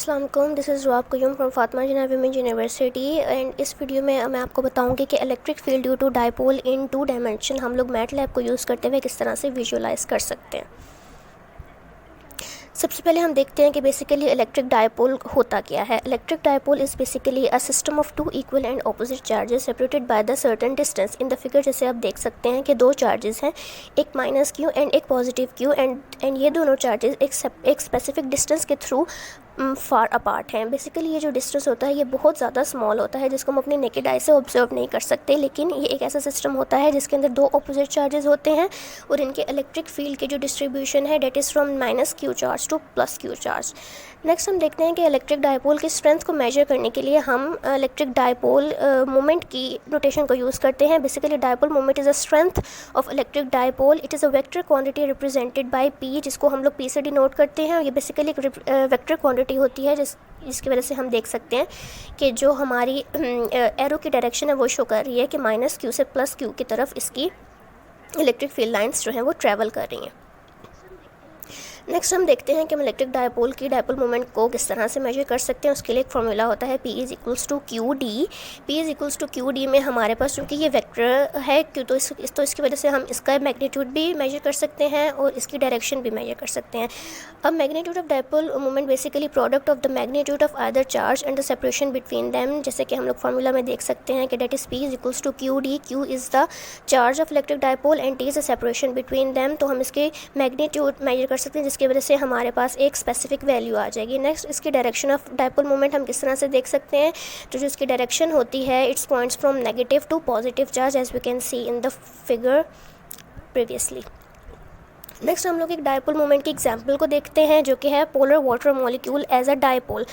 अस्सलाम वालेकुम, this is Ruab Qayyum from Fatima Jinnah women's university. And इस वीडियो में मैं आपको बताऊंगी कि electric field due to dipole in 2 dimension हम लोग मैटलैब को यूज़ करते हुए किस तरह से विजुलाइज़ कर सकते हैं। सबसे पहले हम देखते हैं कि बेसिकली इलेक्ट्रिक डाइपोल होता क्या है। Electric dipole is basically a system of 2 equal and opposite charges separated by the certain distance. In the figure जैसे आप देख सकते हैं कि 2 चार्जेस हैं, एक माइनस क्यू एंड एक पॉजिटिव क्यू, एंड ये दोनों चार्जेस एक स्पेसिफिक डिस्टेंस के थ्रू फार अपार्ट हैं। बेसिकली ये जो डिस्टेंस होता है ये बहुत ज़्यादा स्मॉल होता है जिसको हम अपनी नेकेड आई से ऑब्जर्व नहीं कर सकते, लेकिन ये एक ऐसा सिस्टम होता है जिसके अंदर 2 ऑपोजिट चार्जेस होते हैं और इनके इलेक्ट्रिक फील्ड के जो डिस्ट्रीब्यूशन है that is from minus Q charge two plus Q charge. Next हम देखते हैं कि इलेक्ट्रिक डाइपोल की स्ट्रेंथ को मेजर करने के लिए हम इलेक्ट्रिक डाइपोल मोमेंट की नोटेशन को यूज़ करते हैं। Basically dipole moment is a strength of electric dipole. It is a vector quantity represented by P, जिसको हम लोग पी से डिनोट करते हैं। और ये बेसिकली एक वेक्टर क्वांटिटी होती है जिसकी वजह से हम देख सकते हैं कि जो हमारी एरो की डायरेक्शन है वो शो कर रही है कि माइनस क्यू से प्लस क्यू की तरफ इसकी इलेक्ट्रिक फील्ड लाइंस जो हैं वो ट्रैवल कर रही हैं। नेक्स्ट हम देखते हैं कि हम इलेक्ट्रिक डाइपोल की डाइपोल मोमेंट को किस तरह से मेजर कर सकते हैं। उसके लिए एक फार्मूला होता है P is equals to Q D. P is equals to Q D में हमारे पास चूँकि ये वेक्टर है क्यों तो इसकी वजह से हम इसका मैग्नीट्यूड भी मेजर कर सकते हैं और इसकी डायरेक्शन भी मेजर कर सकते हैं। अब magnitude of dipole moment basically product of the magnitude of other charge and the separation between them, जैसे कि हम लोग फार्मूला में देख सकते हैं कि that is P is equals to Q D. Q is the charge of electric dipole and T is the separation between them. तो हम इसके मैग्नीट्यूड मेजर कर सकते हैं जिसकी वजह से हमारे पास एक स्पेसिफिक वैल्यू आ जाएगी। नेक्स्ट इसकी डायरेक्शन ऑफ डाइपोल मोमेंट हम किस तरह से देख सकते हैं, तो जो इसकी डायरेक्शन होती है it's points from negative to positive charge as we can see in the figure previously. Next हम लोग एक डाइपोल मोमेंट की एग्जांपल को देखते हैं जो कि है polar water molecule as a dipole.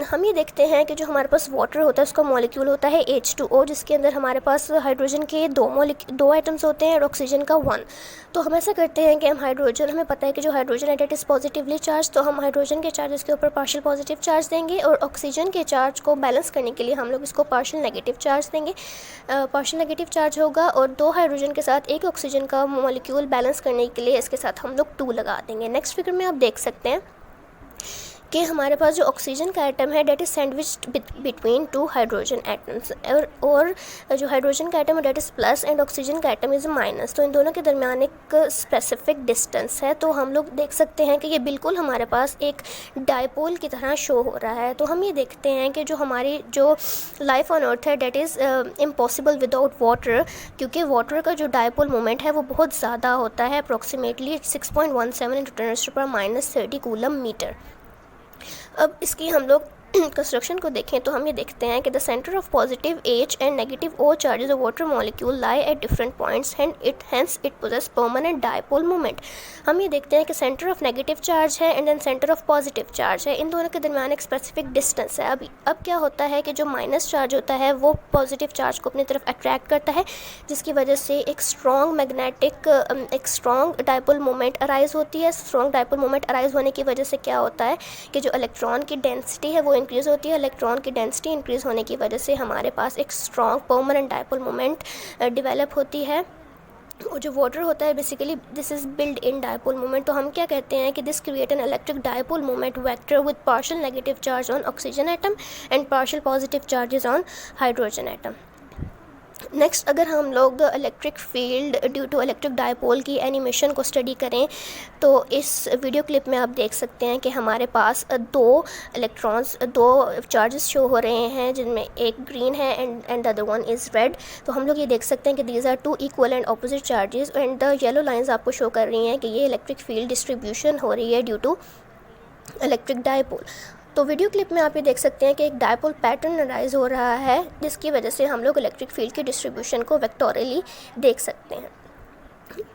हम ये देखते हैं कि जो हमारे पास वाटर होता है उसका मॉलिक्यूल होता है H2O, जिसके अंदर हमारे पास हाइड्रोजन के दो आइटम्स होते हैं और ऑक्सीजन का 1। तो हम ऐसा करते हैं कि हमें पता है कि जो हाइड्रोजन है डेट इज़ पॉजिटिवली चार्ज, तो हम हाइड्रोजन के चार्जेस के ऊपर पार्शियल पॉजिटिव चार्ज देंगे और ऑक्सीजन के चार्ज को बैलेंस करने के लिए हम लोग इसको पार्शियल नेगेटिव चार्ज देंगे। पार्शियल नेगेटिव चार्ज होगा और 2 हाइड्रोजन के साथ एक ऑक्सीजन का मॉलिक्यूल बैलेंस करने के लिए इसके साथ हम लोग 2 लगा देंगे। नेक्स्ट फिगर में आप देख सकते हैं कि हमारे पास जो ऑक्सीजन का एटम है that is sandwiched between 2 hydrogen atoms, और जो हाइड्रोजन का एटम है that is plus and oxygen का एटम इज़ माइनस। तो इन दोनों के दरमियान एक स्पेसिफिक डिस्टेंस है। तो हम लोग देख सकते हैं कि ये बिल्कुल हमारे पास एक डाइपोल की तरह शो हो रहा है। तो हम ये देखते हैं कि जो हमारी जो लाइफ ऑन अर्थ है that is impossible without water, क्योंकि वाटर का जो डाइपोल मोमेंट है वो बहुत ज़्यादा होता है, अप्रॉक्सीमेटली 6.17 × 10⁻30 कूलम मीटर। अब इसकी हम लोग कंस्ट्रक्शन को देखें तो हम ये देखते हैं कि the centre of positive H and negative O charges of water molecule lie at different points hence it possesses permanent dipole moment. हम ये देखते हैं कि सेंटर ऑफ नेगेटिव चार्ज है and then centre of positive charge है, इन दोनों के दरमियान एक स्पेसिफिक डिस्टेंस है। अब क्या होता है कि जो माइनस चार्ज होता है वो पॉजिटिव चार्ज को अपनी तरफ अट्रैक्ट करता है, जिसकी वजह से एक स्ट्रॉन्ग डाइपोल मोमेंट अराइज होती है। स्ट्रॉन्ग डाइपोल मोमेंट अराइज होने की वजह से क्या होता है कि जो इलेक्ट्रॉन की डेंसिटी है वो इंक्रीज़ होती है। इलेक्ट्रॉन की डेंसिटी इंक्रीज़ होने की वजह से हमारे पास एक strong permanent dipole moment develop होती है। और जो वाटर होता है basically this is build in dipole moment. तो हम क्या कहते हैं कि this create an electric dipole moment vector with partial negative charge on oxygen atom and partial positive charges on hydrogen atom. Next अगर हम लोग electric field due to electric dipole की एनिमेशन को स्टडी करें तो इस वीडियो क्लिप में आप देख सकते हैं कि हमारे पास 2 चार्जेस शो हो रहे हैं, जिनमें एक ग्रीन है and the other one is red. तो हम लोग ये देख सकते हैं कि these are 2 equal and opposite charges and the yellow lines आपको शो कर रही हैं कि ये इलेक्ट्रिक फील्ड डिस्ट्रीब्यूशन हो रही है ड्यू टू इलेक्ट्रिक डाइपोल। तो वीडियो क्लिप में आप ये देख सकते हैं कि एक डाइपोल पैटर्न अराइज हो रहा है, जिसकी वजह से हम लोग इलेक्ट्रिक फील्ड की डिस्ट्रीब्यूशन को वेक्टोरियली देख सकते हैं।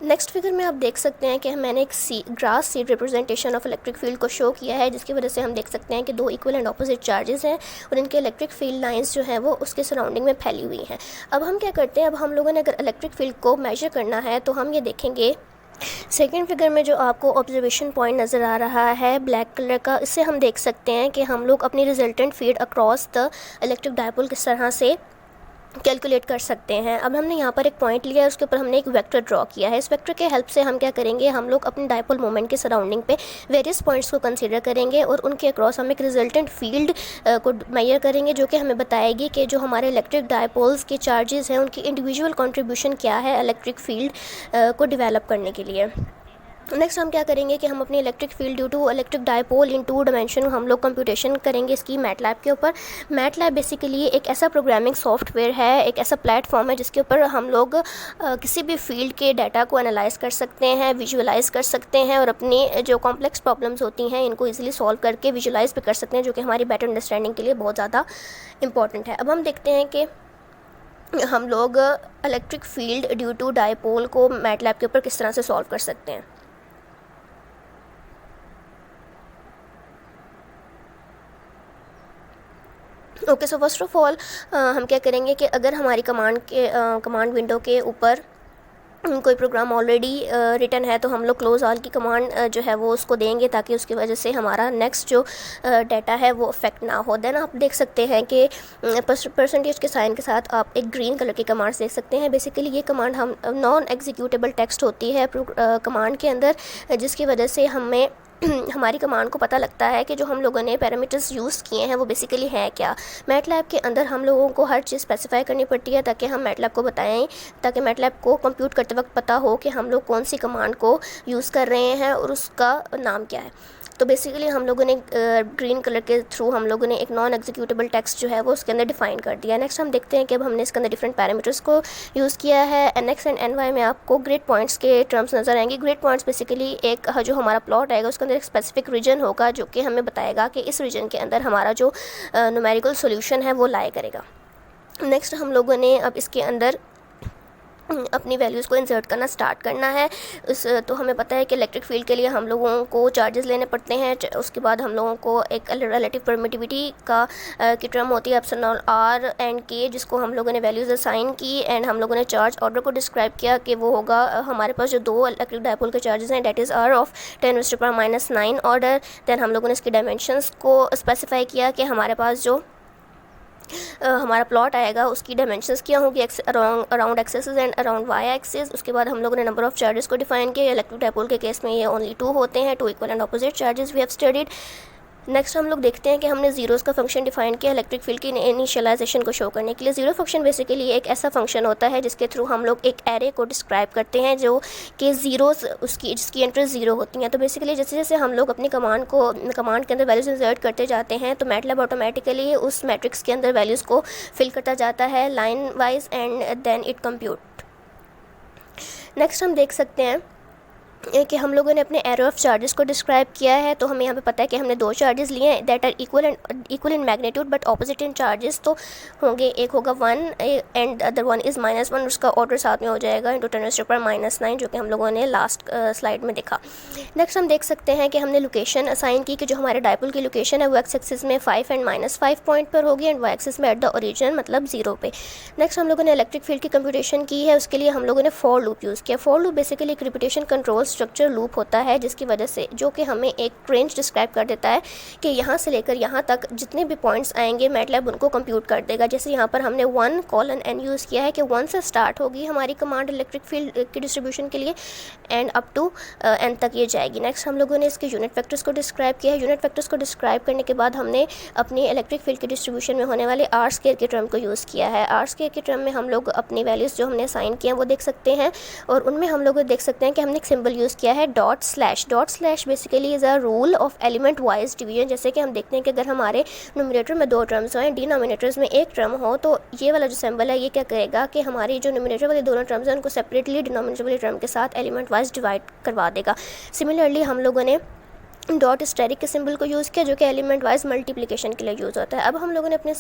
नेक्स्ट फिगर में आप देख सकते हैं कि मैंने एक grass seed representation of electric field को शो किया है, जिसकी वजह से हम देख सकते हैं कि 2 इक्वल एंड ऑपोजिट चार्जेस हैं और इनके इलेक्ट्रिक फील्ड लाइंस जो हैं वो उसके सराउंडिंग में फैली हुई हैं। अब हम क्या करते हैं, अब हम लोगों ने अगर इलेक्ट्रिक फील्ड को मेजर करना है तो हम ये देखेंगे सेकेंड फिगर में जो आपको ऑब्जर्वेशन पॉइंट नज़र आ रहा है ब्लैक कलर का, इससे हम देख सकते हैं कि हम लोग अपनी resultant field across the electric dipole किस तरह से कैलकुलेट कर सकते हैं। अब हमने यहाँ पर एक पॉइंट लिया है, उसके ऊपर हमने एक वेक्टर ड्रॉ किया है। इस वेक्टर के हेल्प से हम क्या करेंगे, हम लोग अपने डायपोल मोमेंट के सराउंडिंग पे वेरियस पॉइंट्स को कंसीडर करेंगे और उनके अक्रॉस हम एक रिजल्टेंट फील्ड को मेजर करेंगे, जो कि हमें बताएगी कि जो हमारे इलेक्ट्रिक डायपोल्स के चार्जेस हैं उनकी इंडिविजुअल कंट्रीब्यूशन क्या है इलेक्ट्रिक फील्ड को डेवलप करने के लिए। नेक्स्ट हम क्या करेंगे कि हम अपनी electric field due to electric dipole in 2 dimension हम लोग कंप्यूटेशन करेंगे इसकी मैटलैब के ऊपर। मैटलैब बेसिकली एक ऐसा प्रोग्रामिंग सॉफ्टवेयर है, एक ऐसा प्लेटफॉर्म है जिसके ऊपर हम लोग किसी भी फील्ड के डाटा को एनालाइज कर सकते हैं, विजुअलाइज कर सकते हैं और अपनी जो कॉम्प्लेक्स प्रॉब्लम्स होती हैं इनको ईजिली सॉल्व करके विजुअलाइज भी कर सकते हैं, जो कि हमारी बेटर अंडरस्टैंडिंग के लिए बहुत ज़्यादा इंपॉर्टेंट है। अब हम देखते हैं कि हम लोग electric field due to dipole को मैटलैब के ऊपर किस तरह से सॉल्व कर सकते हैं। Okay, so first of all हम क्या करेंगे कि अगर हमारी कमांड विंडो के ऊपर कोई प्रोग्राम ऑलरेडी रिटन है तो हम लोग क्लोज ऑल की कमांड जो है वो उसको देंगे, ताकि उसकी वजह से हमारा नेक्स्ट जो डाटा है वो अफेक्ट ना हो। देन आप देख सकते हैं कि परसेंटेज के साइन के साथ आप एक ग्रीन कलर की कमांड देख सकते हैं। बेसिकली ये कमांड हम नॉन एग्जीक्यूटेबल टेक्स्ट होती है कमांड के अंदर, जिसकी वजह से हमें हमारी कमांड को पता लगता है कि जो हम लोगों ने पैरामीटर्स यूज़ किए हैं वो बेसिकली है क्या। मैटलैब के अंदर हम लोगों को हर चीज़ स्पेसिफाई करनी पड़ती है ताकि हम मैटलैब को बताएं, ताकि मैटलैब को कंप्यूट करते वक्त पता हो कि हम लोग कौन सी कमांड को यूज़ कर रहे हैं और उसका नाम क्या है। तो बेसिकली हम लोगों ने ग्रीन कलर के थ्रू हम लोगों ने एक नॉन एग्जीक्यूटेबल टेक्स्ट जो है वो उसके अंदर डिफाइन कर दिया। नेक्स्ट हम देखते हैं कि अब हमने इसके अंदर डिफरेंट पैरामीटर्स को यूज़ किया है। NX एंड NY में आपको ग्रिड पॉइंट्स के टर्म्स नज़र आएंगे। ग्रिड पॉइंट्स बेसिकली एक जो हमारा प्लॉट आएगा उसके अंदर एक स्पेसिफिक रीजन होगा, जो कि हमें बताएगा कि इस रीजन के अंदर हमारा जो न्यूमेरिकल सोल्यूशन है वो लाई करेगा। नेक्स्ट हम लोगों ने अब इसके अंदर अपनी वैल्यूज़ को इंसर्ट करना स्टार्ट करना है। तो हमें पता है कि इलेक्ट्रिक फील्ड के लिए हम लोगों को चार्जेस लेने पड़ते हैं। उसके बाद हम लोगों को एक रिलेटिव परमिटिविटी की टर्म होती है एप्सिलॉन R एंड K, जिसको हम लोगों ने वैल्यूज़ असाइन की एंड हम लोगों ने चार्ज ऑर्डर को डिस्क्राइब किया कि वो होगा हमारे पास जो 2 इलेक्ट्रिक डायपोल के चार्जेस हैं that is R of 10⁻⁻9 order. Then हम लोगों ने इसके डायमेंशंस को स्पेसिफाई किया कि हमारे पास जो हमारा प्लॉट आएगा उसकी डायमेंशंस क्या होगी around axis and around Y axis. उसके बाद हम लोगों ने नंबर ऑफ चार्जेस को डिफाइन किया। इलेक्ट्रिक डायपोल के केस में ये ओनली 2 होते हैं, 2 equal and opposite charges we have studied. Next हम लोग देखते हैं कि हमने जीरोज़ का फंक्शन डिफाइन किया इलेक्ट्रिक फील्ड की इनिशियलाइजेशन को शो करने के लिए। जीरो फंक्शन बेसिकली एक ऐसा फंक्शन होता है जिसके थ्रू हम लोग एक एरे को डिस्क्राइब करते हैं जो कि जीरोज़ जिसकी एंट्री 0 होती हैं। तो बेसिकली जैसे जैसे हम लोग अपनी कमांड के अंदर वैल्यूज़ इंसर्ट करते जाते हैं तो मैटलैब ऑटोमेटिकली उस मैट्रिक्स के अंदर वैल्यूज़ को फिल करता जाता है line wise and then it compute. Next हम देख सकते हैं कि हम लोगों ने अपने एरो ऑफ चार्जेस को डिस्क्राइब किया है। तो हमें यहाँ पे पता है कि हमने 2 चार्जेस लिए हैं that are equal in magnitude but opposite in charges. तो होंगे, एक होगा 1 एंड अदर वन इज़ -1, उसका ऑर्डर साथ में हो जाएगा इंटू 10⁻⁻9, जो कि हम लोगों ने लास्ट स्लाइड में देखा। नेक्स्ट हम देख सकते हैं कि हमने लोकेशन असाइन की कि जो हमारे डायपोल की लोकेशन है वो एक्स एक्सिस में 5 एंड -5 पॉइंट पर होगी एंड वाई एक्सिस में एट द ओरिजिन मतलब 0 पे। नेक्स्ट हम लोगों ने इलेक्ट्रिक फील्ड की कंप्यूटेशन की है, उसके लिए हम लोगों ने फॉर लूप यूज़ किया। फॉर लूप बेसिकली एक रिपीटेशन कंट्रोल स्ट्रक्चर लूप होता है, जिसकी वजह से जो कि हमें एक रेंज डिस्क्राइब कर देता है कि यहाँ से लेकर यहाँ तक जितने भी पॉइंट्स आएंगे मैटलैब उनको कंप्यूट कर देगा। जैसे यहाँ पर हमने 1:n यूज़ किया है कि 1 से स्टार्ट होगी हमारी कमांड इलेक्ट्रिक फील्ड की डिस्ट्रीब्यूशन के लिए एंड अप टू n तक ये जाएगी। नेक्स्ट हम लोगों ने इसके यूनिट वेक्टर्स को डिस्क्राइब किया है। यूनिट वेक्टर्स को डिस्क्राइब करने के बाद हमने अपनी इलेक्ट्रिक फील्ड की डिस्ट्रीब्यूशन में होने वाले R स्क्वायर के टर्म को यूज़ किया है। R स्क्वायर के टर्म में हम लोग अपनी वैल्यूज़ जो हमने असाइन किए हैं वो देख सकते हैं और उनमें हम लोग देख सकते हैं कि हमने एक सिंबल यूज़ किया है dot slash basically is a rule of element wise division. जैसे कि हम देखते हैं कि अगर हमारे न्यूमरेटर में 2 टर्म्स हों डिनोमिनेटर्स में 1 टर्म हो तो ये वाला जो सिंबल है ये क्या करेगा कि हमारी जो न्यूमरेटर वाली दोनों टर्म्स हैं उनको सेपरेटली डिनोमिनेटर वाली टर्म के साथ एलिमेंट वाइज डिवाइड करवा देगा। सिमिलरली हम लोगों ने डॉट स्टेरिक के सिंबल को यूज़ किया जो कि एलिमेंट वाइज मल्टीप्लिकेशन के लिए यूज़ होता है। अब हम लोगों ने अपने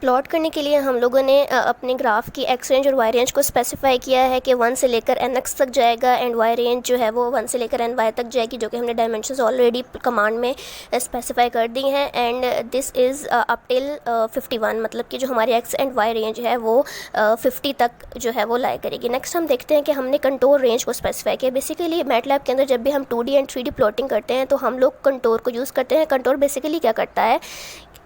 प्लॉट करने के लिए हम लोगों ने अपने ग्राफ की एक्स रेंज और वाई रेंज को स्पेसिफाई किया है कि 1 से लेकर nx तक जाएगा एंड वाई रेंज जो है वो 1 से लेकर ny तक जाएगी, जो कि हमने डायमेंशंस ऑलरेडी कमांड में स्पेसिफाई कर दी हैं and this is up till 51, मतलब कि जो हमारी एक्स एंड वाई रेंज है वो 50 तक जो है वो लाई करेगी। नेक्स्ट हम देखते हैं कि हमने कंटोर रेंज को स्पेसिफाई किया। बेसिकली मैटलैब के अंदर जब भी हम 2D एंड 3D प्लॉटिंग करते हैं तो हम लोग कंटोर को यूज़ करते हैं। कंटोर बेसिकली क्या करता है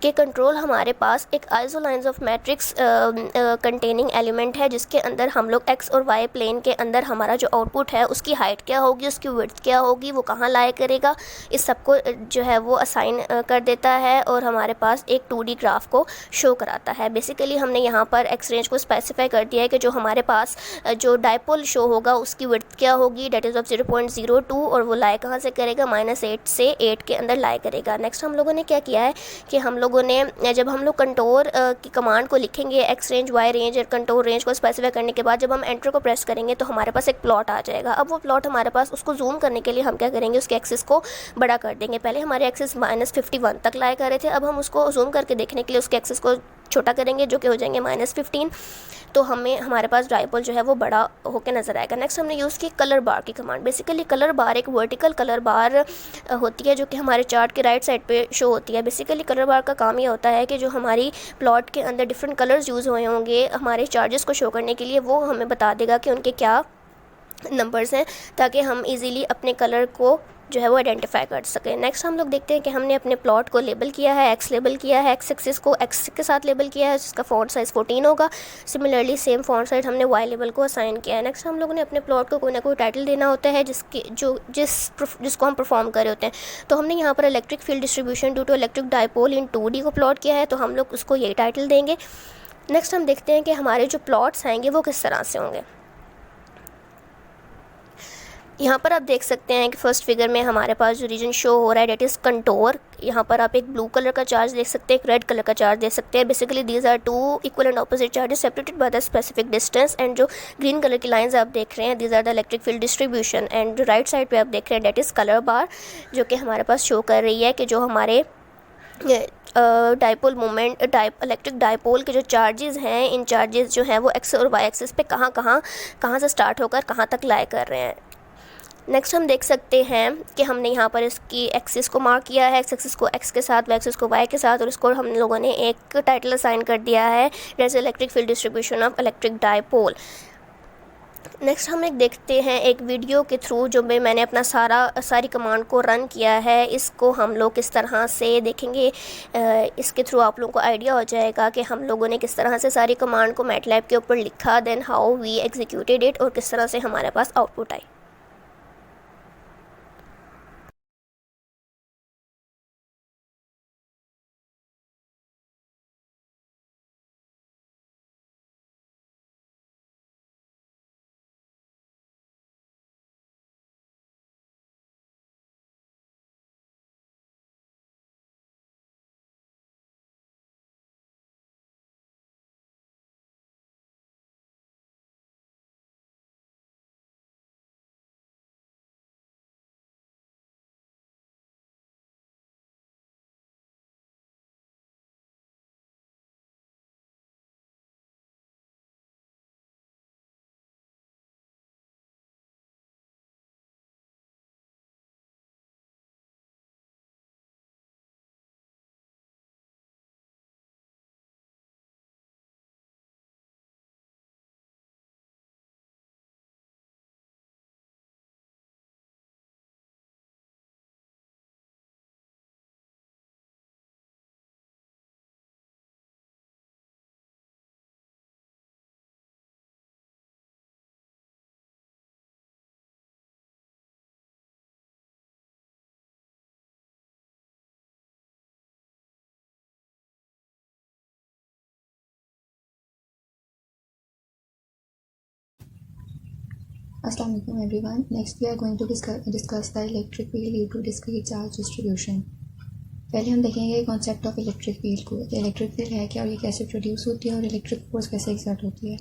कि कंट्रोल हमारे पास एक आइसोलाइंस ऑफ मैट्रिक्स कंटेनिंग एलिमेंट है, जिसके अंदर हम लोग एक्स और वाई प्लेन के अंदर हमारा जो आउटपुट है उसकी हाइट क्या होगी, उसकी विड्थ क्या होगी, वो कहाँ लाई करेगा, इस सब को जो है वो असाइन कर देता है और हमारे पास एक 2D ग्राफ को शो कराता है। बेसिकली हमने यहाँ पर एक्स रेंज को स्पेसिफाई कर दिया है कि जो हमारे पास जो डायपोल शो होगा उसकी विड्थ क्या होगी, डेट इज़ ऑफ 0.02, और वो लाई कहाँ से करेगा, -8 से 8 के अंदर लाई करेगा। नेक्स्ट हम लोगों ने क्या किया है कि हम लोगों ने जब हम लोग कंटोर की कमांड को लिखेंगे, एक्स रेंज, वाई रेंज और कंटोर रेंज को स्पेसिफाई करने के बाद जब हम एंटर को प्रेस करेंगे तो हमारे पास एक प्लॉट आ जाएगा। अब वो प्लॉट हमारे पास, उसको जूम करने के लिए हम क्या करेंगे, उसके एक्सिस को बड़ा कर देंगे। पहले हमारे एक्सिस -51 तक लाया कर रहे थे, अब हम उसको जूम करके देखने के लिए उसके एक्सिस को छोटा करेंगे, जो कि हो जाएंगे -15, तो हमारे पास डायपोल जो है वो बड़ा होकर नज़र आएगा। नेक्स्ट हमने यूज़ की कलर बार की कमांड। बेसिकली कलर बार एक वर्टिकल कलर बार होती है जो कि हमारे चार्ट के राइट साइड पे शो होती है। बेसिकली कलर बार का काम ये होता है कि जो हमारी प्लॉट के अंदर डिफरेंट कलर्स यूज़ हुए होंगे हमारे चार्जेस को शो करने के लिए, वो हमें बता देगा कि उनके क्या नंबर्स हैं, ताकि हम इजीली अपने कलर को जो है वो आइडेंटिफाई कर सकें। नेक्स्ट हम लोग देखते हैं कि हमने अपने प्लॉट को लेबल किया है, एक्स लेबल किया है, एक्स एक्सिस को एक्स के साथ लेबल किया है जिसका फॉन्ट साइज़ 14 होगा। सिमिलरली सेम फॉन्ट साइज हमने वाई लेबल को असाइन किया है। नेक्स्ट हम लोगों ने अपने प्लॉट को कोई ना कोई टाइटल देना होता है जिसको हम परफॉर्म कर रहे होते हैं। तो हमने यहाँ पर electric field distribution due to electric dipole in 2D को प्लॉट किया है, तो हम लोग उसको यही टाइटल देंगे। नेक्स्ट हम देखते हैं कि हमारे जो प्लॉट्स आएंगे वो किस तरह से होंगे। यहाँ पर आप देख सकते हैं कि फर्स्ट फिगर में हमारे पास जो रीजन शो हो रहा है डेट इज़ कंटोर। यहाँ पर आप एक ब्लू कलर का चार्ज देख सकते हैं, एक रेड कलर का चार्ज देख सकते हैं। Basically these are 2 equal and opposite charges separated by the specific distance, and जो ग्रीन कलर की लाइंस आप देख रहे हैं these are the electric field distribution, and जो राइट साइड पे आप देख रहे हैं डेट इज़ कलर बार, जो कि हमारे पास शो कर रही है कि जो हमारे डायपोल मोमेंट इलेक्ट्रिक डायपोल के जो चार्जेस हैं, इन चार्जेस जो हैं वो एक्स और वाई एक्सिस पे कहाँ से स्टार्ट होकर कहाँ तक लाई कर रहे हैं। नेक्स्ट हम देख सकते हैं कि हमने यहाँ पर इसकी एक्सिस को मार्क किया है, एक्स एक्सिस को एक्स के साथ, वाई एक्सिस को वाई के साथ, और इसको हम लोगों ने एक टाइटल असाइन कर दिया है that's electric field distribution of electric dipole. Next हम एक देखते हैं एक वीडियो के थ्रू जो मैंने अपना सारी कमांड को रन किया है, इसको हम लोग किस तरह से देखेंगे। इसके थ्रू आप लोगों को आइडिया हो जाएगा कि हम लोगों ने किस तरह से सारी कमांड को मैटलैब के ऊपर लिखा, then how we executed it, और किस तरह से हमारे पास आउटपुट आई। Assalamualaikum everyone. Next we are going to discuss the electric field due to discrete charge distribution. पहले हम देखेंगे कॉन्सेप्ट ऑफ इलेक्ट्रिक फील्ड को। इलेक्ट्रिक फील्ड है क्या और ये कैसे प्रोड्यूस होती है और इलेक्ट्रिक फोर्स कैसे एक्सर्ट होती है।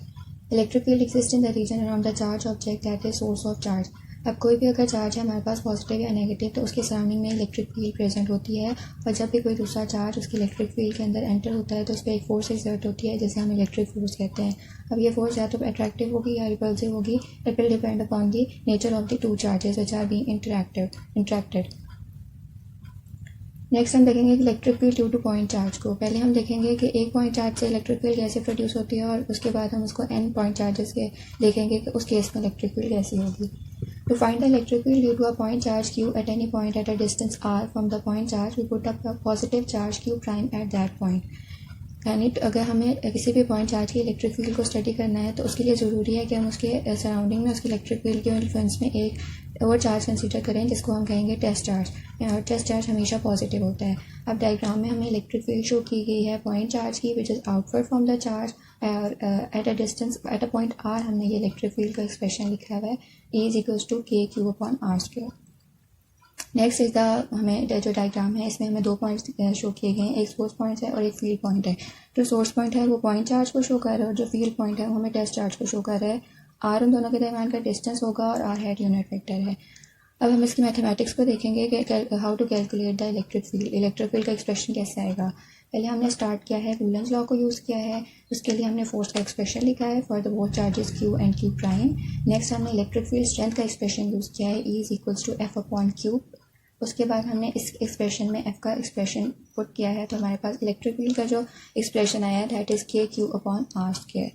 Electric field exist in the region around the charge object that is source of charge. अब कोई भी अगर चार्ज है हमारे पास पॉजिटिव या नेगेटिव, तो उसके सराउंडिंग में इलेक्ट्रिक फील्ड प्रेजेंट होती है, और जब भी कोई दूसरा चार्ज उसके इलेक्ट्रिक फील्ड के अंदर एंटर होता है तो उस पर एक फोर्स एक्सर्ट होती है जिसे हम इलेक्ट्रिक फोर्स कहते हैं। अब ये फोर्स या तो अट्रैक्टिव होगी या रिपल्सिव होगी, it will depend upon the nature of the two charges which are being interacted. Next हम देखेंगे electric field due to point charge को। पहले हम देखेंगे कि एक पॉइंट चार्ज से इलेक्ट्रिक फील्ड कैसे प्रोड्यूस होती है, और उसके बाद हम उसको n पॉइंट चार्जेस के देखेंगे कि उस केस में इलेक्ट्रिक फील्ड कैसी होगी। To find the electric field due to a point charge q at any point at a distance r from the point charge, we put up a positive charge q prime at that point. यानी अगर हमें किसी भी point charge की electric field को study करना है तो उसके लिए ज़रूरी है कि हम उसके सराउंडिंग में उसके इलेक्ट्रिक फील्ड के इन्फ्लुएंस में एक और चार्ज कंसीडर करें जिसको हम कहेंगे टेस्ट चार्ज। और टेस्ट चार्ज हमेशा पॉजिटिव होता है। अब डायग्राम में हमें इलेक्ट्रिक फील्ड शो की गई है पॉइंट चार्ज की which is outward from the charge और at a distance at a point R हमने ये इलेक्ट्रिक फील्ड का एक्सप्रेशन लिखा हुआ है E is equals to K Q upon R square. Next is the हमें जो डायग्राम है इसमें हमें दो पॉइंट्स शो किए गए हैं, एक सोर्स पॉइंट है और एक फील्ड पॉइंट है। जो सोर्स पॉइंट है वो पॉइंट चार्ज को शो कर रहा है और जो फील्ड पॉइंट है वो हमें टेस्ट चार्ज को शो कर रहा है। आर उन दोनों के दरमियान का डिस्टेंस होगा और आर हेड यूनिट वेक्टर है। अब हम इसकी मैथमेटिक्स को देखेंगे कि how to calculate the electric field. Electric field का एक्सप्रेशन कैसे आएगा। पहले हमने स्टार्ट किया है कूलम्स लॉ को यूज़ किया है, उसके लिए हमने फोर्स का एक्सप्रेशन लिखा है for the both charges Q and Q prime. Next हमने इलेक्ट्रिक फील्ड स्ट्रेंथ का एक्सप्रेशन यूज़ किया है E is equals to F upon Q. उसके बाद हमने इस एक्सप्रेशन में एफ का एक्सप्रेशन पुट किया है तो हमारे पास इलेक्ट्रिक फील्ड का जो एक्सप्रेशन आया है that is K Q upon R square.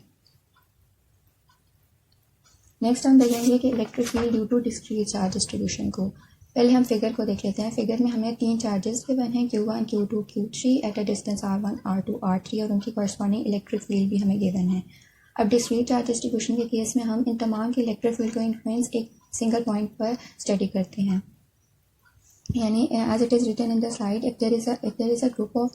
Next हम देखेंगे कि electric field due to discrete charge distribution को। पहले हम फिगर को देख लेते हैं। फिगर में हमें तीन चार्जेस गिवन हैं Q1, Q2, Q3 eight a distance R1, R2, R3 और उनकी कॉरस्पॉन्डिंग इलेक्ट्रिक फील्ड भी हमें गिवन है। अब डिस्क्रीट चार्ज डिस्ट्रीब्यूशन के केस में हम इन तमाम के इलेक्ट्रिक फील्ड को इन्फ्लुएंस एक सिंगल पॉइंट पर स्टडी करते हैं। यानी as it is written in the slide, if there is a group of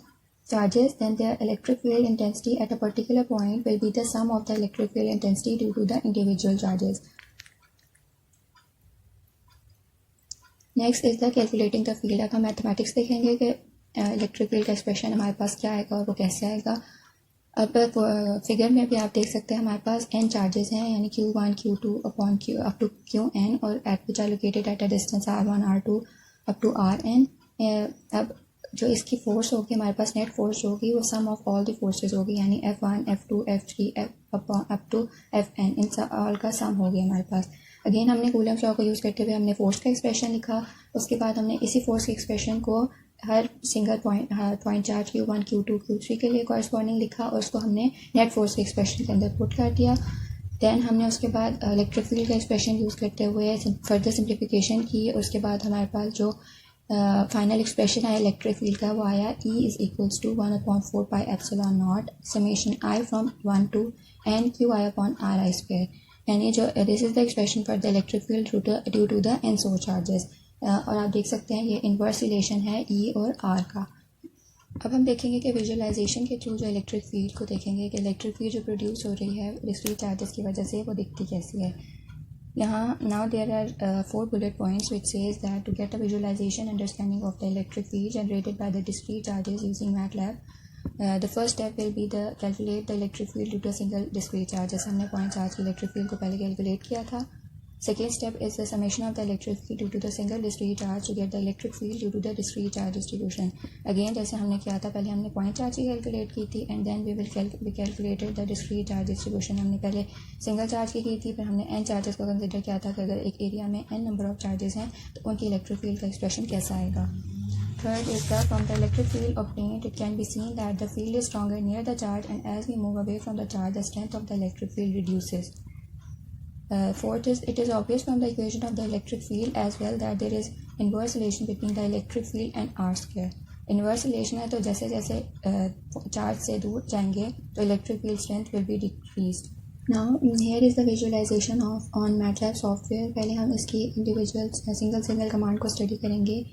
charges then their electric field intensity at a particular point will be the sum of the electric field intensity due to the individual charges. Next is the calculating the field। अब हम mathematics देखेंगे कि electric field का expression हमारे पास क्या आएगा और वो कैसे आएगा। अब फिगर में भी आप देख सकते हैं हमारे पास n चार्जेस हैं यानी Q1, Q2 upon Q up to Qn और at which are located at a distance R1, R2 up to Rn। अब जो इसकी फोर्स होगी हमारे पास नेट फोर्स होगी वो सम ऑफ ऑल द फोर्सेस होगी यानी F1, F2, F3 up to Fn इन सब ऑल का सम होगी हमारे पास। अगेन हमने कूलम्स लॉ को यूज़ करते हुए हमने फोर्स का एक्सप्रेशन लिखा। उसके बाद हमने इसी फोर्स के एक्सप्रेशन को हर single point charge Q1, Q2, Q3 के लिए कॉरस्पॉन्डिंग लिखा और उसको हमने नेट फोर्स के एक्सप्रेशन के अंदर पुट कर दिया। दैन हमने उसके बाद इलेक्ट्रिक फील्ड का एक्सप्रेशन यूज़ करते हुए फर्दर सिंप्लीफिकेशन की। उसके बाद हमारे पास जो फाइनल एक्सप्रेशन आया इलेक्ट्रिक फील्ड का वो आया E is equals to 1/4 pi epsilon naught summation I from 1 to n Q I upon R I square. यानी जो this is the expression for the electric field due to the n source charges. और आप देख सकते हैं ये inverse relation है E और R का। अब हम देखेंगे कि विजुअलाइजेशन के थ्रू जो इलेक्ट्रिक फील्ड को देखेंगे कि इलेक्ट्रिक फील्ड जो प्रोड्यूस हो रही है डिस्क्रीट चार्जेस की वजह से वो दिखती कैसी है। यहाँ now there are 4 bullet points which says that to get a visualisation understanding of the electric field generated by the discrete charges using MATLAB the first step will be the calculate the electric field due to a single discrete charge. जैसे हमने point charge की electric field को पहले calculate किया था। Second step is the summation of the electric field due to the single discrete charge to get the electric field due to the discrete charge distribution. Again जैसे हमने किया था पहले हमने पॉइंट चार्ज की कैलकुलेट की थी and then we calculated the discrete charge distribution। हमने पहले सिंगल चार्ज की थी फिर हमने n चार्जेस को कंसिडर किया था कि अगर एक एरिया में n नंबर ऑफ चार्जेस हैं तो उनकी इलेक्ट्रिक फील्ड का एक्सप्रेशन कैसा आएगा। Third is that from the electric field obtained it can be seen that the field is stronger near the charge and as we move away from the charge the strength of the electric field reduces. Fourth is it is obvious from the equation of the electric field as well that there is inverse relation between the electric field and R square। Inverse relation है तो जैसे जैसे charge से दूर जाएंगे तो electric field strength will be decreased. Now here is the visualisation of on MATLAB software. पहले हम इसकी इंडिविजुअल सिंगल कमांड को स्टडी करेंगे।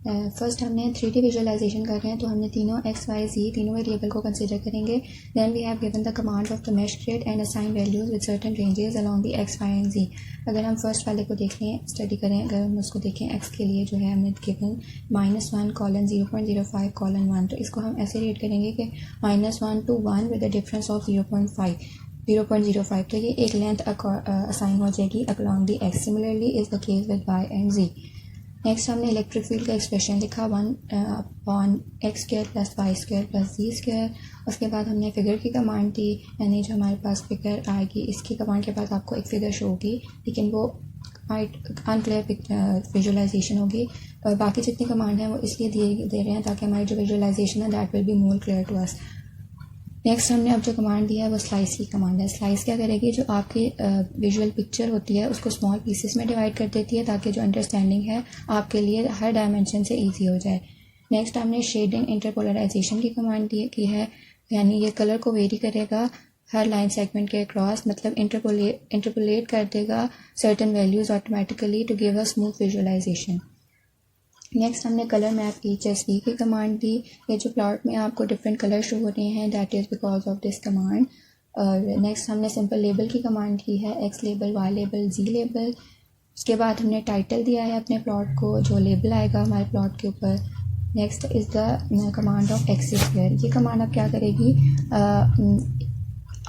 फर्स्ट हमने 3D विजुअलाइजेशन कर रहे हैं तो हमने तीनों x, y, z तीनों वेरिएबल को कंसिडर करेंगे। Then we have given the command of the mesh grid and assign values with certain ranges along the x, y and z। अगर हम फर्स्ट वाले को देख लें स्टडी करें अगर हम उसको देखें x के लिए जो है हमने गिवन -1:0.05 1 तो इसको हम ऐसे रीड करेंगे कि -1 to 1 with the difference of 0.05 तो ये एक लेंथ असाइन हो जाएगी along the x। Similarly is the case with y and z। Next हमने इलेक्ट्रिक फील्ड का एक्सप्रेशन लिखा 1/x² + y² + z²। उसके बाद हमने फिगर की कमांड दी यानी जो हमारे पास फिगर आएगी इसकी कमांड के बाद आपको एक फिगर शो होगी लेकिन वो अनक्लियर विजुअलाइजेशन होगी और बाकी जितनी कमांड हैं वो इसलिए दे रहे हैं ताकि हमारी जो विजुअलाइजेशन है that will be more clear to us. Next हमने अब जो कमांड दिया है वो स्लाइस की कमांड है। स्लाइस क्या करेगी, जो आपकी विजुअल पिक्चर होती है उसको स्मॉल पीसेस में डिवाइड कर देती है ताकि जो अंडरस्टैंडिंग है आपके लिए हर डायमेंशन से ईजी हो जाए। नेक्स्ट हमने शेडिंग इंटरपोलराइजेशन की कमांड की है, यानी ये कलर को वेरी करेगा हर लाइन सेगमेंट के अक्रॉस, मतलब इंटरपोलेट कर देगा certain values automatically to give a smooth visualisation. Next हमने कलर मैप HSV की कमांड दी। ये जो प्लॉट में आपको डिफरेंट कलर शो हो रहे हैं that is because of this command. और नेक्स्ट हमने सिंपल लेबल की कमांड की है, X label, Y label, Z label. उसके बाद हमने टाइटल दिया है अपने प्लॉट को, जो लेबल आएगा हमारे प्लॉट के ऊपर। Next is the command of axis here. ये कमांड अब क्या करेगी,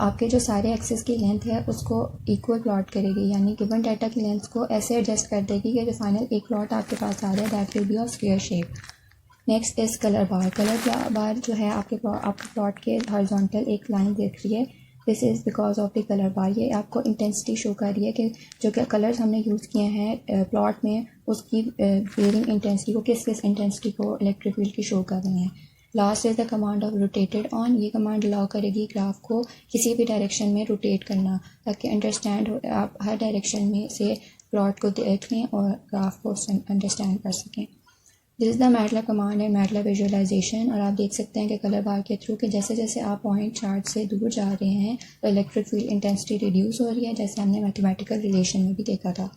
आपके जो सारे एक्सेस की लेंथ है उसको इक्वल प्लॉट करेगी, यानी गिवन डाटा की लेंथ को ऐसे एडजस्ट कर देगी कि जो फाइनल एक प्लॉट आपके पास आ रहा है that will be of square shape. Next is colour bar. Colour bar जो है आपके प्लॉट के हॉरिजॉन्टल एक लाइन देख रही है, this is because of the colour bar. ये आपको इंटेंसिटी शो कर रही है कि जो कि कलर्स हमने यूज़ किए हैं प्लॉट में उसकी वेरिंग इंटेंसिटी को, किस इंटेंसिटी को इलेक्ट्रिक फील्ड की शो कर रहे हैं। Last is the command of rotated on. ये कमांड अलाउ करेगी ग्राफ को किसी भी डायरेक्शन में रोटेट करना ताकि अंडरस्टैंड हो, आप हर डायरेक्शन में से प्लॉट को देख लें और ग्राफ को अंडरस्टैंड कर सकें। This is the MATLAB command है, मैटलैब विजुअलाइजेशन। और आप देख सकते हैं कि कलर बार के थ्रू कि जैसे जैसे आप पॉइंट चार्ट से दूर जा रहे हैं तो इलेक्ट्रिक फील्ड इंटेंसिटी रिड्यूस हो रही है, जैसे हमने मैथमेटिकल रिलेशन में भी देखा था।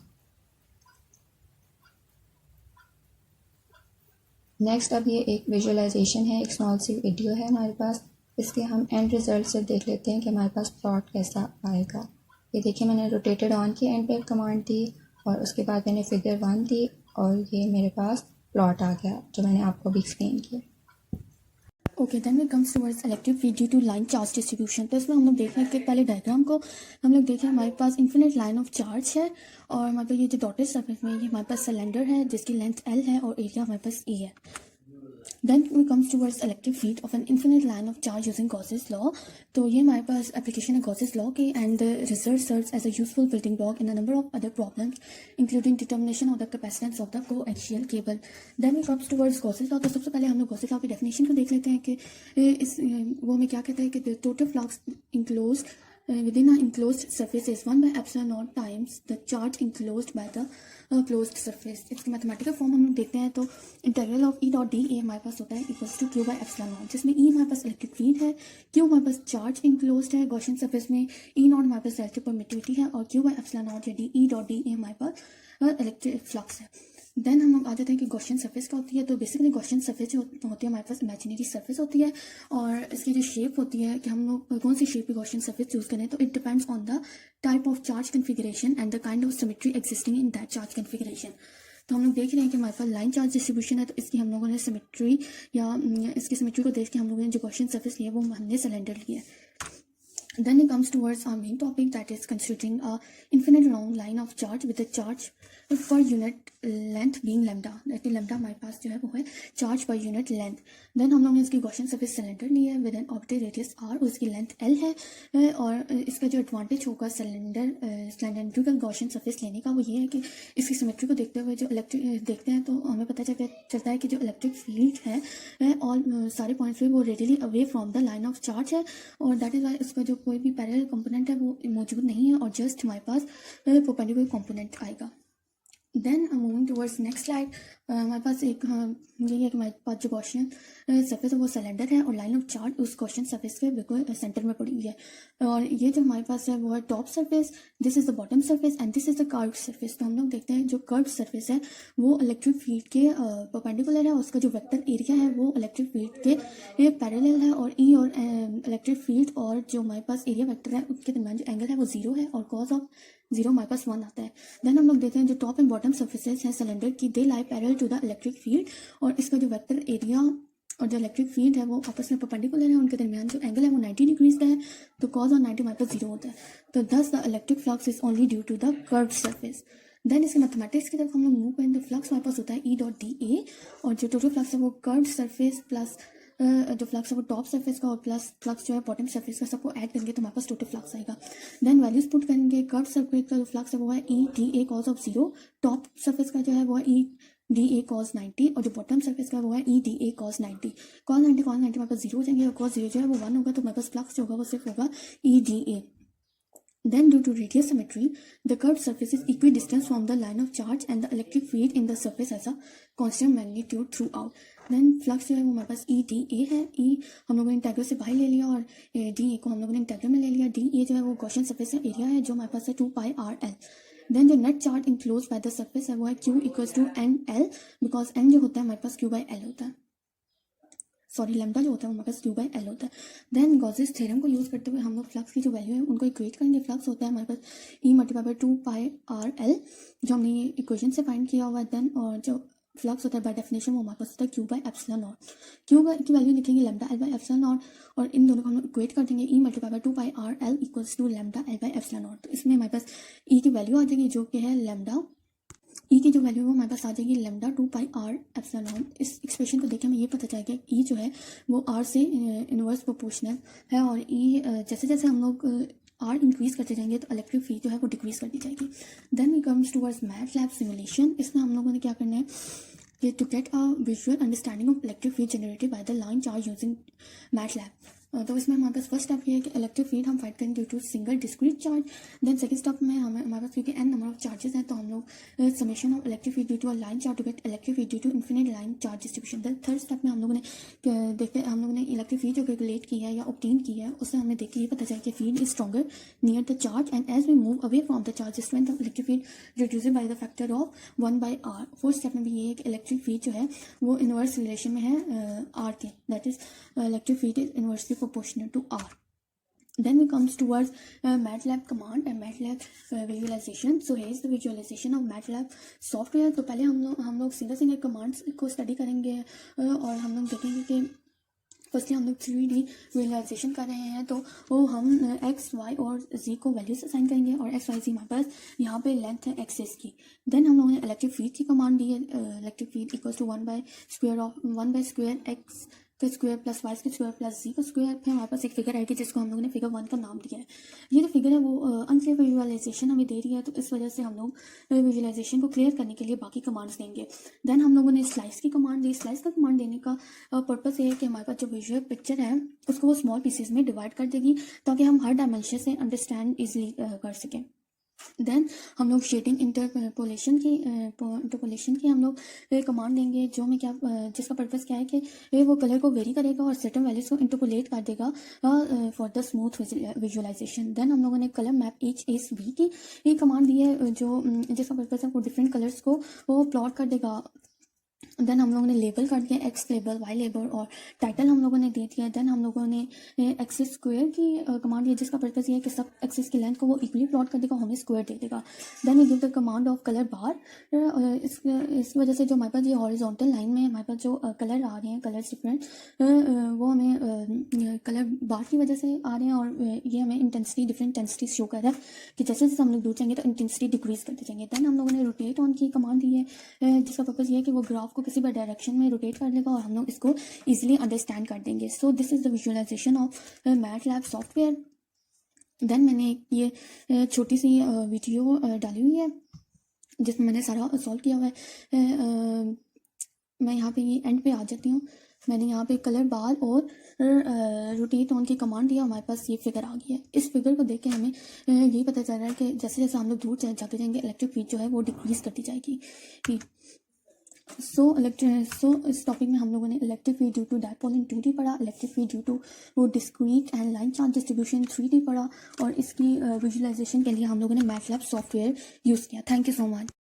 नेक्स्ट अब ये एक विजुअलाइजेशन है, एक स्मॉल सी वीडियो है हमारे पास। इसके हम एंड रिजल्ट से देख लेते हैं कि हमारे पास प्लॉट कैसा आएगा। ये देखिए मैंने रोटेटेड ऑन की एंड पे कमांड दी और उसके बाद मैंने फिगर 1 दी और ये मेरे पास प्लॉट आ गया जो मैंने आपको भी एक्सप्लेन किया। Okay then it comes towards electric field due to line charge distribution. तो इसमें हम लोग देख रहे हैं कि पहले डायग्राम को हम लोग देखें, हमारे पास इन्फिनिट लाइन ऑफ चार्ज है और हमारे पास ये जो डॉटेड सरफेस में ये हमारे पास सिलेंडर है जिसकी लेंथ L है और एरिया हमारे पास E है। Then it comes towards electric field of an infinite line of charge using Gauss's law. तो ये हमारे पास एप्लीकेशन है Gauss's law की and the result serves as a useful building block in a number of other problems including determination of the capacitance of the coaxial cable. Then it comes towards Gauss's law। तो सबसे पहले हम लोग Gauss's law की definition को देख लेते हैं कि इस वो हमें क्या कहता है कि the total flux enclosed within an enclosed surface is 1 by epsilon naught times the charge enclosed by the closed surface। इसकी मैथमेटिकल फॉर्म हम लोग देखते हैं तो integral of E dot D A हमारे पास होता है equals to Q by epsilon naught, जिसमें E हमारे पास इलेक्ट्रिक फील्ड है, Q हमारे पास चार्ज इंक्लोज्ड है गॉसियन सरफेस में, E नॉट हमारे पास इलेक्ट्रिक परमिटिविटी है और Q बाई एप्सिलॉन नॉट या E डॉट डी ए हमारे पास इलेक्ट्रिक फ्लक्स है। देन हम लोग आ जाते हैं कि गॉसियन सरफेस क्या होती है। तो बेसिकली गॉसियन सरफेस जो होती है हमारे पास इमेजिनरी सरफेस होती है और इसकी जो शेप होती है कि हम लोग कौन सी शेप की गॉसियन सरफेस चूज़ करें तो it depends on the type of charge configuration and the kind of symmetry existing in that charge configuration. तो हम लोग देख रहे हैं कि हमारे पास लाइन चार्ज डिस्ट्रीब्यूशन है तो इसकी हम लोगों ने सिमेट्री या इसकी सिमेट्री को देख के हम लोगों ने जो गॉसियन सरफेस लिया है वो हमने सिलेंडर लिया है। Then it comes towards our main topic, that is considering a infinite long line of charge with a charge per unit length being lambda। that is lambda हमारे पास जो है वो है charge per unit length। then हम लोग ने इसकी गॉसियन सरफेस सिलेंडर ली है with an orbital radius r और उसकी लेंथ L है और इसका जो एडवांटेज होगा सिलेंडरिकल गॉसियन सरफेस लेने का वो ये है कि इसकी सिमेट्री को देखते हुए जो इलेक्ट्रिक देखते हैं तो हमें पता चलता है कि जो इलेक्ट्रिक फील्ड है और सारे पॉइंट्स पे वो radially away from the line of charge है और दैट इज वाई उसका जो कोई भी पैरेलल कंपोनेंट है वो मौजूद नहीं है और जस्ट हमारे पास परपेंडिकुलर कंपोनेंट आएगा। Then moving towards next slide, हमारे पास एक यही है कि हमारे पास जो गॉसियन सरफेस है वो सिलेंडर है और लाइन ऑफ चार्ज उस गॉसियन सरफेस के बिल्कुल सेंटर में पड़ी हुई है और ये जो हमारे पास है वो है top surface, this is the bottom surface and this is the curved surface. तो हम लोग देखते हैं जो कर्व्ड सरफेस है वो इलेक्ट्रिक फील्ड के परपेंडिकुलर है और उसका जो वेक्टर एरिया है वो इलेक्ट्रिक फील्ड के पैरेलल है और ई और इलेक्ट्रिक फील्ड और जो हमारे पास एरिया वेक्टर है उसके दरमियान जो एंगल है वो 0 है और कॉज ऑफ 0 हमारे पास 1 आता है। देन हम लोग देखते हैं जो टॉप एंड बॉटम सर्फेसेस हैं सिलेंडर की they lie parallel to the electric field और इसका जो वेक्टर एरिया और जो इलेक्ट्रिक फील्ड है वो आपस में परपेंडिकुलर है, उनके दरमियान जो एंगल है वो 90 डिग्रीज का है तो कॉज ऑफ 90 हमारे पास 0 होता है। तो thus the electric flux is only due to the curved surface. Then इसके मैथमेटिक्स की तरफ हम लोग मूव करें तो फ्लक्स हमारे पास होता है E डॉट डी ए और जो टोटल फ्लक्स है वो कर्व्ड सरफेस प्लस जो फ्लक्स है वो टॉप सरफेस का और प्लस फ्लक्स जो है बॉटम सरफेस का सबको ऐड करेंगे तो हमारे पास टोटल फ्लक्स आएगा। देन वैल्यूज पुट करेंगे, कर्व सरफेस का जो फ्लक्स है वो है E D A cause of 0, top surface का जो है वो है E डी ए कॉस 90 और जो बॉटम सरफेस का वो है E D A cos 90। Cos 90 हमारे पास 0 हो जाएंगे और कॉस 0 जो है वो 1 होगा, तो हमारे पास फ्लक्स जो होगा वो सिर्फ होगा E D A. Then due to radial symmetry, the curved surface is equidistant from the line of charge and the electric field in the surface has a constant magnitude throughout. Then flux जो है वो हमारे पास E D A है। ई हम लोगों ने integral से बाहर ले लिया और डी ए को हम लोगों ने इंटेग्रल में ले लिया। डी ए जो है वो गॉसियन सरफेस का एरिया है जो हमारे पास है 2πr_l। देन जो net charge enclose by the surface है वो है Q equals to N L, because N जो होता है हमारे पास Q/L होता है, सॉरी लैम्डा जो होता है वो हमारे पास Q/L होता है। देन गॉसेस थ्योरम को यूज़ करते हुए हम लोग फ्लक्स की जो वैल्यू है उनको इक्वेट करेंगे। फ्लक्स होता है हमारे पास E मल्टीप्लाई बाय 2πr_l जो हमने ये इक्वेशन से फाइंड किया हुआ है। देन और जो फ्लक्स होता है बाय डेफिनेशन वो हमारे पास होता है Q/ε0। Q की वैल्यू लिखेंगे λL/ε0 और इन दोनों को हम लोग इक्वेट कर देंगे। E multiply by 2πr_l equals to λL/ε0। तो इसमें हमारे पास E की वैल्यू आ जाएगी जो कि है लैम्डा। ई की जो वैल्यू है वो हमारे पास आ जाएगी लैम्डा 2πr_ε0। इस एक्सप्रेशन को देखें हमें ये पता चल गया ई जो है वो आर से इनवर्स प्रोपोर्शनल है और ई जैसे जैसे हम लोग आर इंक्रीज करते जाएंगे तो इलेक्ट्रिक फील्ड जो है वो डिक्रीज करती जाएगी। Then we comes towards MATLAB simulation. इसमें हम लोगों ने क्या करना है कि to get a visual understanding of electric field generated by the line charge using MATLAB. तो इसमें हमारे पास फर्स्ट स्टेप ये है कि इलेक्ट्रिक फील्ड हम फाइंड करेंगे due to single discrete charge. Then second step में हमारे पास क्योंकि n नंबर ऑफ चार्जेस हैं तो हम लोग summation of electric field due to a line charge to get electric field due to infinite line charge distribution. Then third step में हम लोगों ने इलेक्ट्रिक फील्ड जो कैलकुलेट की है या ऑब्टेन की है उससे हमें देख के ये पता चला कि field is stronger near the charge and as we move away from the charge strength of electric field reduced by the factor of 1/r। Fourth step में भी ये है कि इलेक्ट्रिक फील्ड जो है वो इनवर्स रिलेशन में है r के, that is electric field is inversely proportional to r। Then we comes towards MATLAB command and MATLAB visualization. So here is the visualization of MATLAB software. तो पहले हम लोग सिंगल कमांड्स को study करेंगे और हम लोग देखेंगे कि फर्स्टली हम लोग 3D विजुअलाइजेशन कर रहे हैं तो वो हम x, y और z को वैल्यूज असाइन करेंगे और x, y, z हमारे पास यहाँ पे लेंथ है एक्सिस की। देन हम लोगों ने इलेक्ट्रिक फील्ड की कमांड दी है, इलेक्ट्रिक फील्ड इक्वल्स टू 1/स्क्वायर x का स्क्वायर प्लस वाई का स्क्वायर प्लस जी का स्क्वायर। फिर हमारे पास एक फिगर आएगी जिसको हम लोगों ने फिगर 1 का नाम दिया है। ये जो फिगर है वो अनक्लियर विजुअलाइजेशन हमें दे रही है तो इस वजह से हम लोग विजुअलाइजेशन को क्लियर करने के लिए बाकी कमांड्स देंगे। देन हम लोगों ने स्लाइस की कमांड दी। स्लाइस का कमांड देने का पर्पस ये है कि हमारे पास जो विजुअल पिक्चर है उसको वो स्मॉल पीसेज में डिवाइड कर देगी ताकि हम हर डायमेंशन से अंडरस्टैंड ईजिली कर सकें। देन हम लोग शेडिंग इंटरपोलेशन की हम लोग कमांड देंगे जो में क्या जिसका पर्पस क्या है कि वो कलर को वेरी करेगा और सर्टेन वैल्यूज को इंटरपोलेट कर देगा for the smooth visualization. Then हम लोगों ने कलर मैप HSV की ये कमांड दी है जो जिसका पर्पस है वो डिफरेंट कलर्स को वो प्लॉट कर देगा। देन हम लोगों ने लेबल कर दिया एक्स लेबल, वाई लेबल और टाइटल हम लोगों ने दे दिया। देन हम लोगों ने एक्सिस स्क्वायर की कमांड दी जिसका पर्पस ये है कि सब एक्सिस की लेंथ को वो इक्वली प्लॉट कर देगा, हमें स्क्वायर दे देगा। Then we give the command of colour bar. इस वजह से जो हमारे पास ये हॉरिजॉन्टल लाइन में हमारे पास जो कलर आ रहे हैं कलर्स डिफरेंट वो हमें कलर बार की वजह से आ रहे हैं और ये हमें इंटेंसिटी डिफरेंट इंटेंसिटी शो कर रहा है कि जैसे जैसे हम लोग दूर जाएंगे तो इंटेंसिटी डिक्रीज करते जाएंगे। देन हम लोगों ने रोटेट ऑन की कमांड दी है जिसका पर्पस ये है कि वो ग्राफ को किसी भी डायरेक्शन में रोटेट कर देगा और हम लोग इसको इजीली अंडरस्टैंड कर देंगे। So this is the visualisation of MATLAB software. Then मैंने ये छोटी सी वीडियो डाली हुई है जिसमें मैंने सारा सॉल्व किया हुआ है। मैं यहाँ पे ये एंड पे आ जाती हूँ। मैंने यहाँ पे कलर बार और रोटेट ऑन की कमांड दिया, हमारे पास ये फिगर आ गई है। इस फिगर को देख के हमें यही पता चल रहा है कि जैसे जैसे हम लोग दूर जाते जाएंगे इलेक्ट्रिक फील्ड जो है वो डिक्रीज करती जाएगी। सो इस टॉपिक में हम लोगों ने electric field due to dipole in 2D पढ़ा, इलेक्ट्रिक फील्ड ड्यू टू वो discrete and line charge distribution 3D पढ़ा और इसकी विजुअलाइजेशन के लिए हम लोगों ने मैटलैब सॉफ्टवेयर यूज़ किया। Thank you so much.